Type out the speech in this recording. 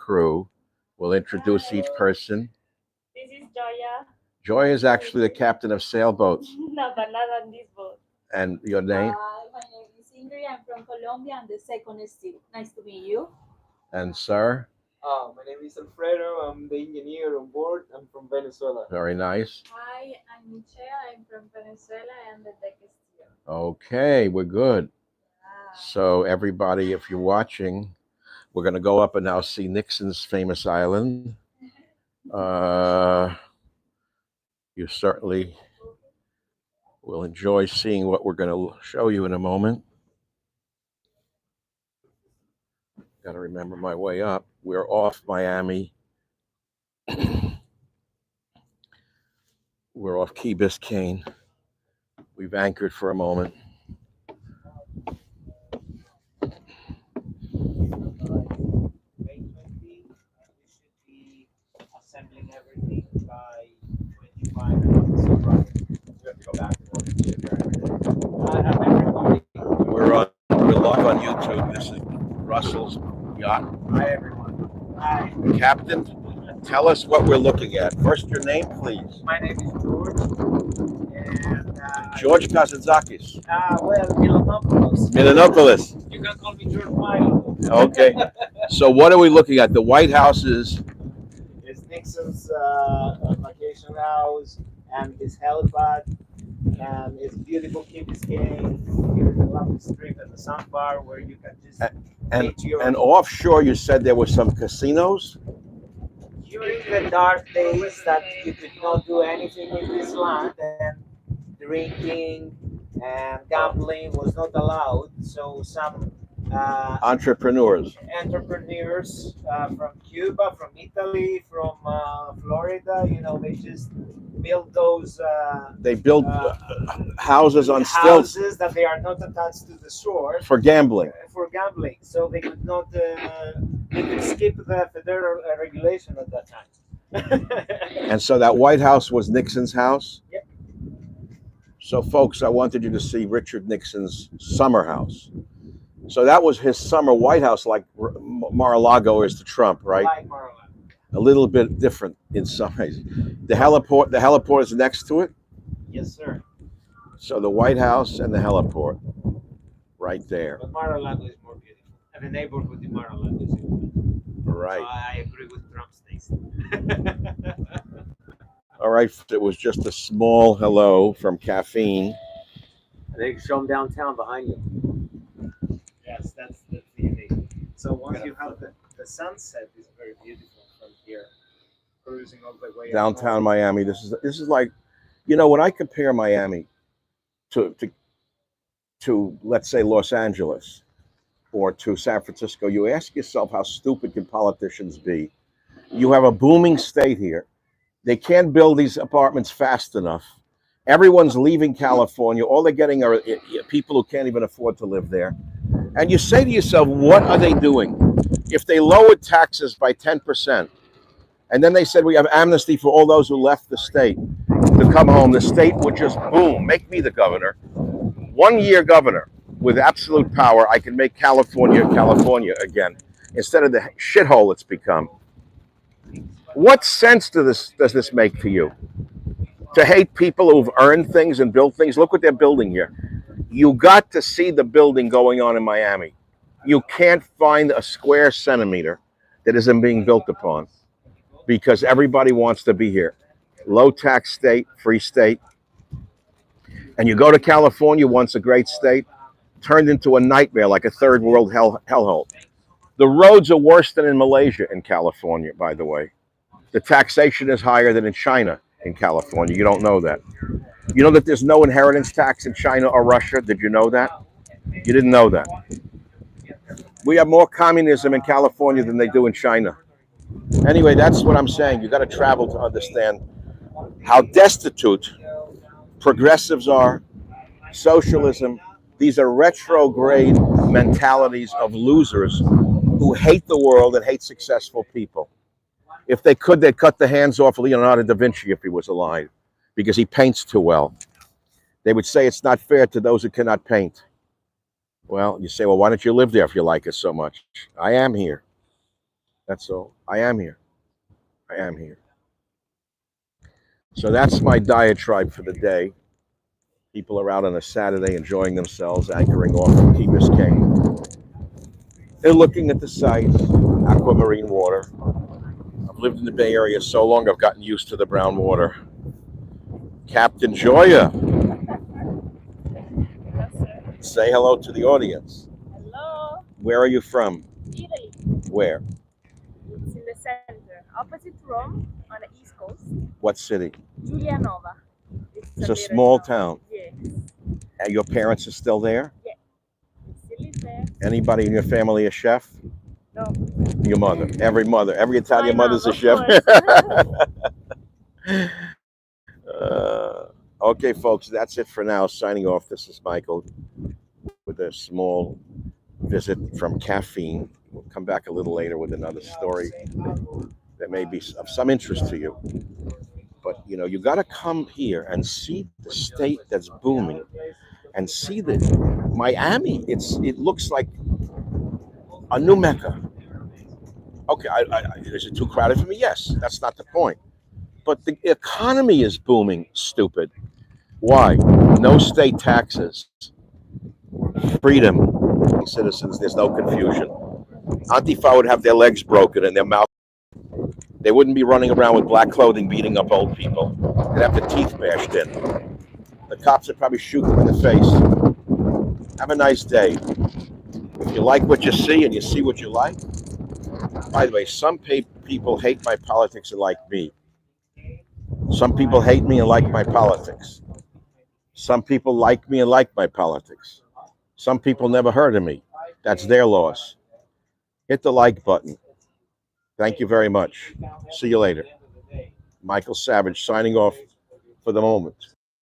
crew. We'll introduce each Hello, person. this is Joya. Joy is Nice to actually meet the you. captain of sailboats. No, but not on this boat. And your name? Hi, my name is Ingrid. I'm from Colombia. I'm the second still. Nice to meet you. And sir? My name is Alfredo. I'm the engineer on board. I'm from Venezuela. Very nice. Hi, I'm Michelle. I'm from Venezuela. I'm the deck still. Okay, we're good. Ah, So everybody, if you're watching, we're going to go up and now see Nixon's famous island. Uh, you certainly will enjoy seeing what we're going to show you in a moment. Got to remember my way up. We're off Miami. We're off Key Biscayne. We've anchored for a moment. May 20, and we should be assembling everything by 25 months. Right. We have to go back and work and ship there every day. Everybody. We're live on YouTube. This is Russell's yacht. Hi, everyone. Hi. Captain, tell us what we're looking at. First, your name, please. My name is George. And, George Kazantzakis. well, Milanopoulos. Milanopolis. You can call me George Milo. Okay. So what are we looking at? The White House is It's Nixon's vacation house and his helipad, and it's beautiful Key Biscayne. Here's a lovely strip at the sandbar where you can just and meet your. and offshore. You said there were some casinos. During the dark days that you could not do anything in this land, and drinking and gambling was not allowed. So some Entrepreneurs. entrepreneurs from Cuba, from Italy, from Florida, they just build those They built uh, houses on stilts houses that they are not attached to the shore for gambling. for gambling. So they could not, they could skip the federal regulation at that time. And so that White House was Nixon's house. Yep. So, folks, I wanted you to see Richard Nixon's summer house. So that was his summer White House, like Mar-a-Lago is to Trump, right? Like Marla. A little bit different in size. The heliport is next to it. Yes, sir. So the White House and the heliport, right there. But Mar-a-Lago is more beautiful. And the neighborhood in Mar-a-Lago is beautiful. Right. So I agree with Trump's taste. All right. It was just a small hello from Caffeine. I think show them downtown behind you. Yes, that's the unique. So once you have the sunset is very beautiful from here, cruising all the way up Downtown north. Miami. This is like, when I compare Miami to let's say Los Angeles or to San Francisco, you ask yourself how stupid can politicians be? You have a booming state here. They can't build these apartments fast enough. Everyone's leaving California. All they're getting are people who can't even afford to live there. And you say to yourself, what are they doing? If they lowered taxes by 10%, and then they said we have amnesty for all those who left the state to come home, the state would just boom, make me the governor. 1 year governor with absolute power, I can make California again, instead of the shithole it's become. What sense does this make to you? To hate people who've earned things and built things? Look what they're building here. You got to see the building going on in Miami. You can't find a square centimeter that isn't being built upon because everybody wants to be here. Low tax state, free state. And you go to California, once a great state, turned into a nightmare like a third world hellhole. The roads are worse than in Malaysia in California, by the way. The taxation is higher than in China in California. You don't know that. You know that there's no inheritance tax in China or Russia? Did you know that? You didn't know that. We have more communism in California than they do in China. Anyway, that's what I'm saying. You got to travel to understand how destitute progressives are, socialism. These are retrograde mentalities of losers who hate the world and hate successful people. If they could, they'd cut the hands off Leonardo da Vinci if he was alive, because he paints too well. They would say it's not fair to those who cannot paint. Well, you say, well, why don't you live there if you like it so much? I am here. That's all. I am here. I am here. So that's my diatribe for the day. People are out on a Saturday enjoying themselves, anchoring off of Key Biscayne. They're looking at the sights, aquamarine water. I've lived in the Bay Area so long, I've gotten used to the brown water. Captain Joya, Yes, sir. say hello to the audience. Hello. Where are you from? Italy. Where? It's in the center, opposite Rome, on the east coast. What city? Giulianova. It's a little small town. Yes. And your parents are still there? Yeah. We still live there. Anybody in your family a chef? No. Your mother. Every Italian My mother's a mom, of chef. course. Okay, folks, that's it for now. Signing off. This is Michael with a small visit from Caffeine. We'll come back a little later with another story that may be of some interest to you. But you got to come here and see the state that's booming, and see that Miami. It looks like a new Mecca. Okay, is it too crowded for me? Yes, that's not the point. But the economy is booming. Stupid. Why? No state taxes. Freedom. Citizens. There's no confusion. Antifa would have their legs broken and their mouth. They wouldn't be running around with black clothing beating up old people. They'd have their teeth bashed in. The cops would probably shoot them in the face. Have a nice day. If you like what you see and you see what you like, by the way, some people hate my politics and like me. Some people hate me and like my politics. Some people like me and like my politics. Some people never heard of me. That's their loss. Hit the like button. Thank you very much. See you later. Michael Savage signing off for the moment.